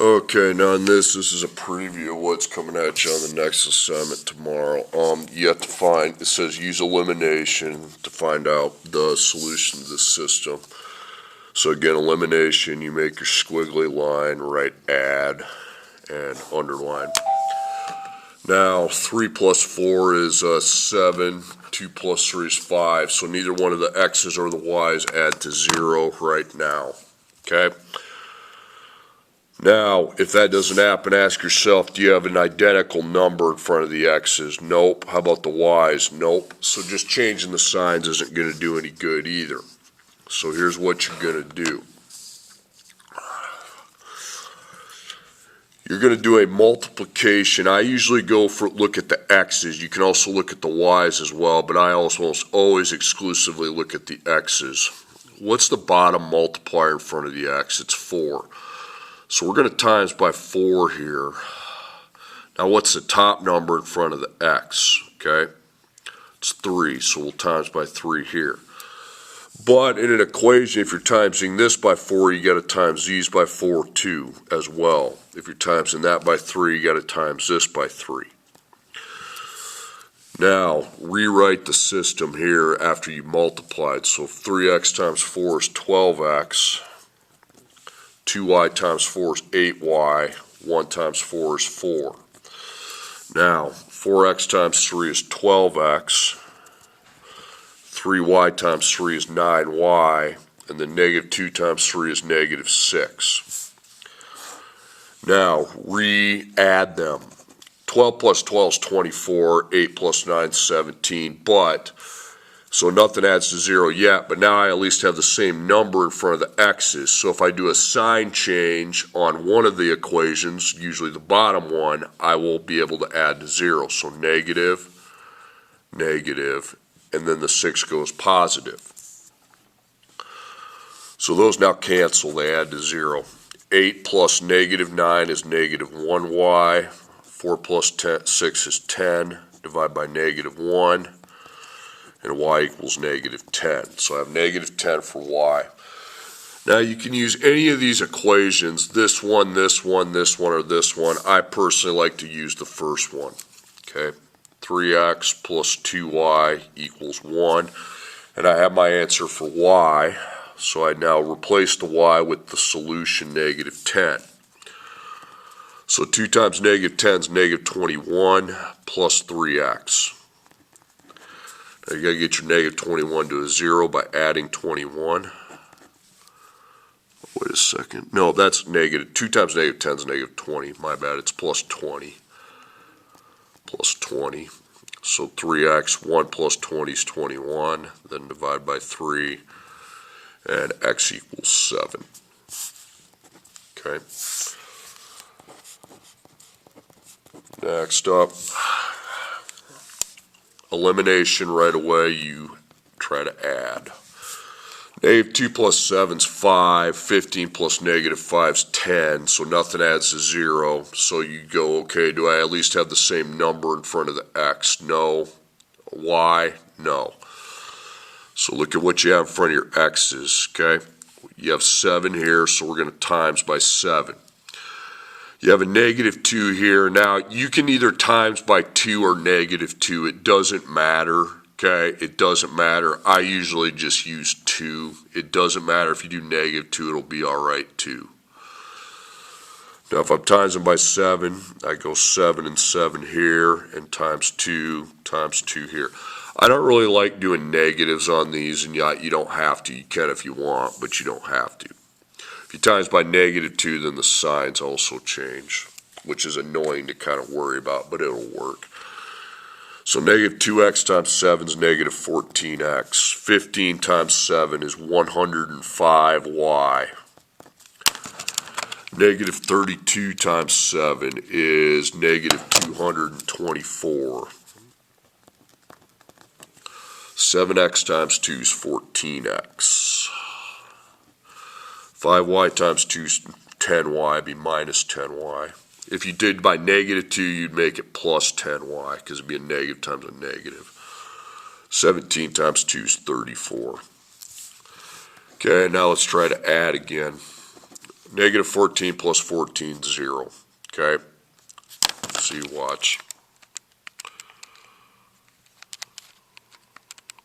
Okay, now in this is a preview of what's coming at you on the next assignment tomorrow. You have to find, it says use elimination to find out the solution to this system. So again, elimination, you make your squiggly line, write add, and underline. Now, 3 plus 4 is 7, 2 plus 3 is 5, so neither one of the x's or the y's add to 0 right now, okay? Now, if that doesn't happen, ask yourself, do you have an identical number in front of the x's? Nope. How about the y's? Nope. So just changing the signs isn't going to do any good either. So here's what you're going to do. You're going to do a multiplication. I usually go for look at the x's. You can also look at the y's as well, but I almost always exclusively look at the x's. What's the bottom multiplier in front of the x? It's 4. So we're going to times by 4 here. Now what's the top number in front of the x? Okay, it's 3, so we'll times by 3 here. But in an equation, if you're timesing this by 4, you got to times these by 4 too as well. If you're timesing that by 3, you got to times this by 3. Now, rewrite the system here after you multiplied. So 3x times 4 is 12x. 2y times 4 is 8y. 1 times 4 is 4. Now, 4x times 3 is 12x. 3y times 3 is 9y. And then negative 2 times 3 is negative 6. Now, re-add them. 12 plus 12 is 24. 8 plus 9 is 17. But, so nothing adds to 0 yet, but now I at least have the same number in front of the x's. So if I do a sign change on one of the equations, usually the bottom one, I will be able to add to 0. So negative, negative, and then the 6 goes positive. So those now cancel, they add to 0. 8 plus negative 9 is negative 1y. 4 plus 6 is 10, divide by negative 1. And y equals negative 10. So I have negative 10 for y. Now you can use any of these equations, this one, this one, this one, or this one. I personally like to use the first one. Okay, 3x plus 2y equals 1. And I have my answer for y. So I now replace the y with the solution negative 10. So 2 times negative 10 is negative 21 plus 3x. Now you got to get your negative 21 to a 0 by adding 21. Wait a second. No, that's negative. 2 times negative 10 is negative 20. My bad. It's plus 20. Plus 20. So 3x, 1 plus 20 is 21. Then divide by 3. And x equals 7. Okay. Next up. Elimination right away, you try to add. Negative 2 plus 7 is 5, 15 plus negative 5 is 10, so nothing adds to 0. So you go, okay, do I at least have the same number in front of the x? No. Y? No. So look at what you have in front of your x's, okay? You have 7 here, so we're going to times by 7. You have a negative 2 here. Now, you can either times by 2 or negative 2. It doesn't matter, okay? It doesn't matter. I usually just use 2. It doesn't matter if you do negative 2. It'll be all right, too. Now, if I'm timesing by 7, I go 7 and 7 here, and times 2 here. I don't really like doing negatives on these, and you don't have to. You can if you want, but you don't have to. If you times by negative 2, then the signs also change, which is annoying to kind of worry about, but it'll work. So negative 2x times 7 is negative 14x. 15 times 7 is 105y. Negative 32 times 7 is negative 224. 7x times 2 is 14x. 5y times 2 is 10y, be minus 10y. If you did by negative 2, you'd make it plus 10y, because it'd be a negative times a negative. 17 times 2 is 34. Okay, now let's try to add again. Negative 14 plus 14 is 0. Okay? So you watch.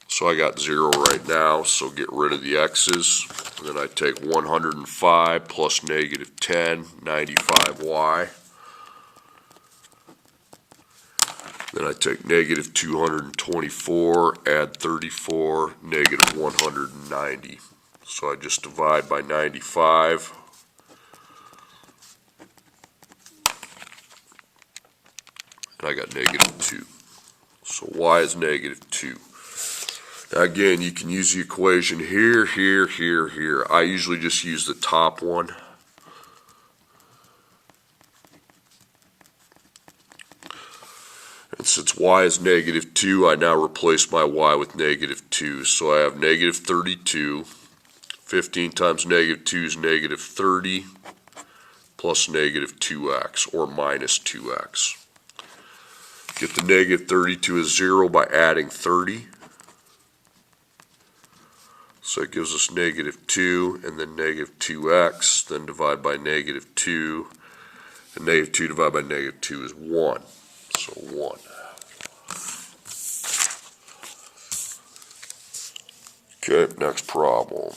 So I got 0 right now, so get rid of the x's. And then I take 105 plus negative 10, 95y. Then I take negative 224, add 34, negative 190. So I just divide by 95. And I got negative 2. So y is negative 2. Now again, you can use the equation here, here, here, here. I usually just use the top one. And since y is negative 2, I now replace my y with negative 2. So I have negative 32. 15 times negative 2 is negative 30 plus negative 2x, or minus 2x. Get the negative 32 as 0 by adding 30. So it gives us negative 2 and then negative 2x, then divide by negative 2. And negative 2 divided by negative 2 is 1. So 1. Okay, next problem.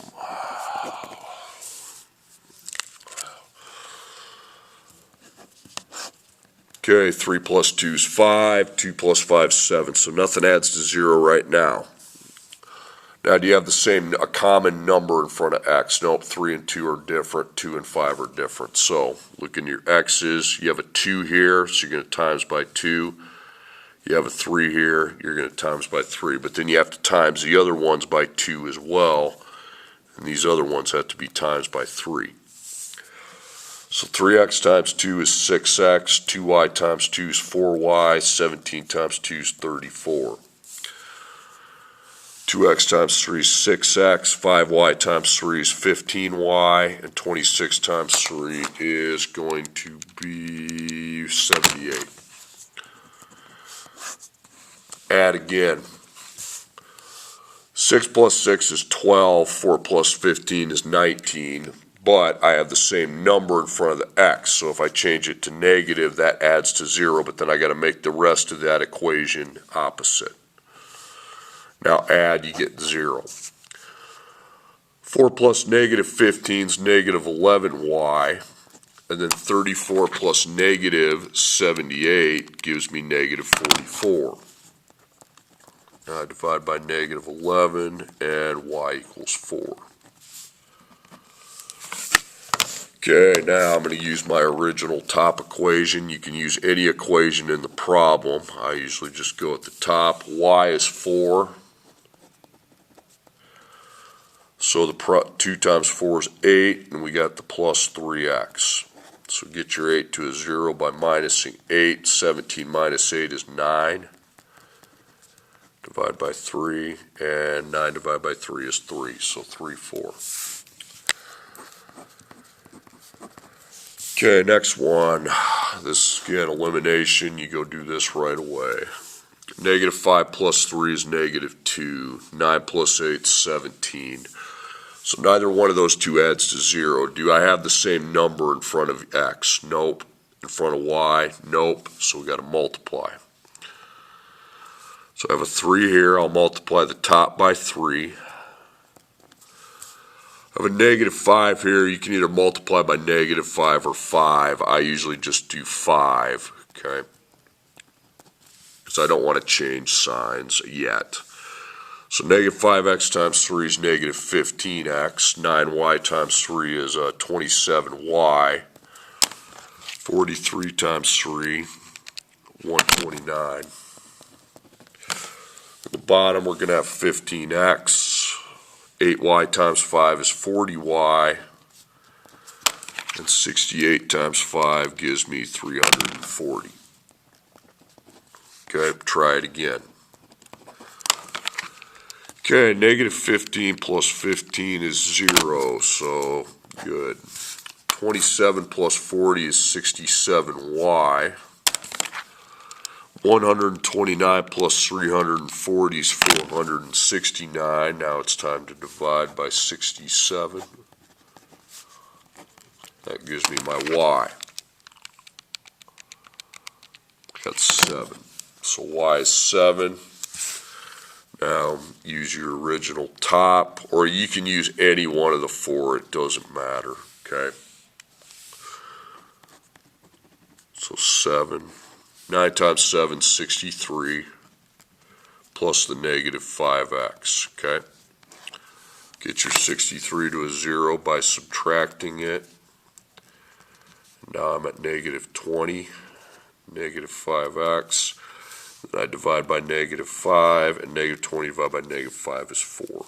Okay, 3 plus 2 is 5, 2 plus 5 is 7, so nothing adds to 0 right now. Now, do you have a common number in front of x? Nope, 3 and 2 are different, 2 and 5 are different. So, look in your x's, you have a 2 here, so you're going to times by 2. You have a 3 here, you're going to times by 3. But then you have to times the other ones by 2 as well, and these other ones have to be times by 3. So 3x times 2 is 6x, 2y times 2 is 4y, 17 times 2 is 34. 2x times 3 is 6x, 5y times 3 is 15y, and 26 times 3 is going to be 78. Add again. 6 plus 6 is 12, 4 plus 15 is 19. But I have the same number in front of the x, so if I change it to negative, that adds to 0, but then I got to make the rest of that equation opposite. Now add, you get 0. 4 plus negative 15 is negative 11y, and then 34 plus negative 78 gives me negative 44. Now I divide by negative 11, and y equals 4. Okay, now I'm going to use my original top equation. You can use any equation in the problem. I usually just go at the top. Y is 4. So the 2 times 4 is 8, and we got the plus 3x. So get your 8 to a 0 by minusing 8. 17 minus 8 is 9. Divide by 3, and 9 divided by 3 is 3, so 3, 4. Okay, next one. This is, again, elimination. You go do this right away. Negative 5 plus 3 is negative 2. 9 plus 8 is 17. So neither one of those two adds to 0. Do I have the same number in front of x? Nope. In front of y? Nope. So we got to multiply. So I have a 3 here. I'll multiply the top by 3. I have a negative 5 here. You can either multiply by negative 5 or 5. I usually just do 5, okay? Because I don't want to change signs yet. So negative 5x times 3 is negative 15x. 9y times 3 is 27y. 43 times 3, 129. At the bottom, we're going to have 15x. 8y times 5 is 40y, and 68 times 5 gives me 340. Okay, try it again. Okay, negative 15 plus 15 is 0, so good. 27 plus 40 is 67y. 129 plus 340 is 469. Now it's time to divide by 67. That gives me my y. That's 7. So y is 7. Now use your original top, or you can use any one of the 4. It doesn't matter. Okay. So 7. 9 times 7 is 63. Plus the negative 5x. Okay. Get your 63 to a 0 by subtracting it. Now I'm at negative 20. Negative 5x. Then I divide by negative 5, and negative 20 divided by negative 5 is 4.